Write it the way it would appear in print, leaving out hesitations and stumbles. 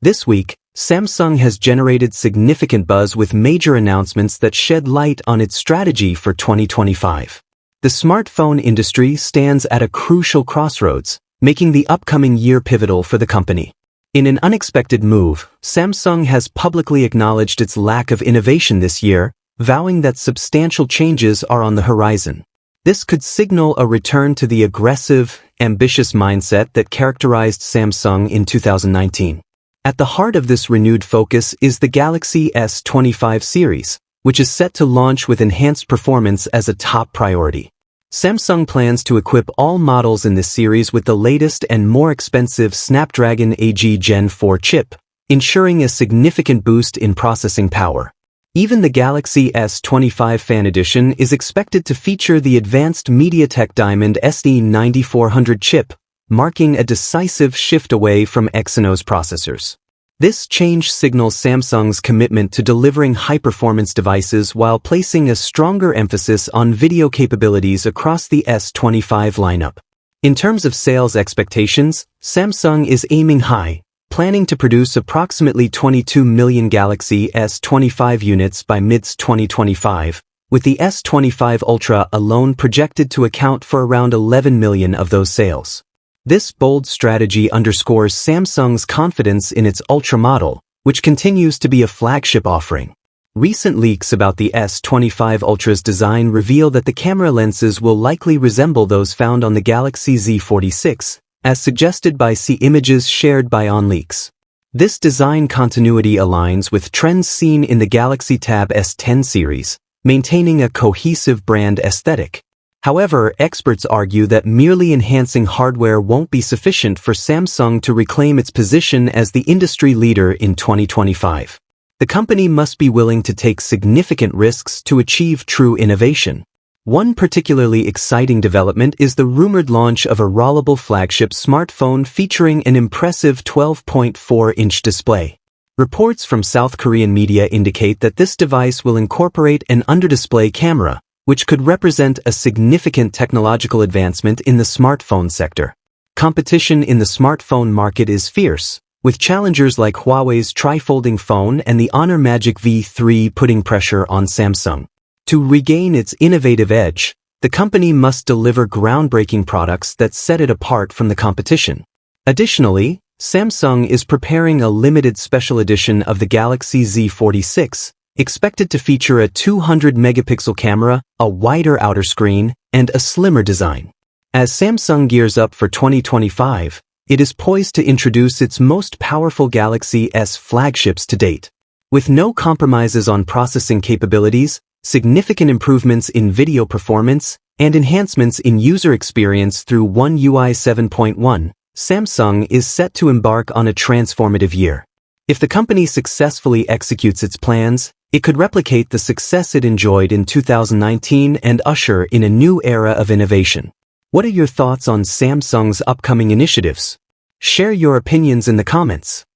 This week, Samsung has generated significant buzz with major announcements that shed light on its strategy for 2025. The smartphone industry stands at a crucial crossroads, making the upcoming year pivotal for the company. In an unexpected move, Samsung has publicly acknowledged its lack of innovation this year, vowing that substantial changes are on the horizon. This could signal a return to the aggressive, ambitious mindset that characterized Samsung in 2019. At the heart of this renewed focus is the Galaxy S25 series, which is set to launch with enhanced performance as a top priority. Samsung plans to equip all models in this series with the latest and more expensive Snapdragon AG Gen 4 chip, ensuring a significant boost in processing power. Even the Galaxy S25 Fan Edition is expected to feature the advanced MediaTek Diamond SD9400 chip, marking a decisive shift away from Exynos processors. This change signals Samsung's commitment to delivering high-performance devices while placing a stronger emphasis on video capabilities across the S25 lineup. In terms of sales expectations, Samsung is aiming high, planning to produce approximately 22 million Galaxy S25 units by mid-2025, with the S25 Ultra alone projected to account for around 11 million of those sales. This bold strategy underscores Samsung's confidence in its Ultra model, which continues to be a flagship offering. Recent leaks about the S25 Ultra's design reveal that the camera lenses will likely resemble those found on the Galaxy Z46, as suggested by images shared by OnLeaks. This design continuity aligns with trends seen in the Galaxy Tab S10 series, maintaining a cohesive brand aesthetic. However, experts argue that merely enhancing hardware won't be sufficient for Samsung to reclaim its position as the industry leader in 2025. The company must be willing to take significant risks to achieve true innovation. One particularly exciting development is the rumored launch of a rollable flagship smartphone featuring an impressive 12.4-inch display. Reports from South Korean media indicate that this device will incorporate an under-display camera, which could represent a significant technological advancement in the smartphone sector. Competition in the smartphone market is fierce, with challengers like Huawei's tri-folding phone and the Honor Magic V3 putting pressure on Samsung. To regain its innovative edge, the company must deliver groundbreaking products that set it apart from the competition. Additionally, Samsung is preparing a limited special edition of the Galaxy Z46, expected to feature a 200-megapixel camera, a wider outer screen, and a slimmer design. As Samsung gears up for 2025, it is poised to introduce its most powerful Galaxy S flagships to date. With no compromises on processing capabilities, significant improvements in video performance, and enhancements in user experience through One UI 7.1, Samsung is set to embark on a transformative year. If the company successfully executes its plans, it could replicate the success it enjoyed in 2019 and usher in a new era of innovation. What are your thoughts on Samsung's upcoming initiatives? Share your opinions in the comments.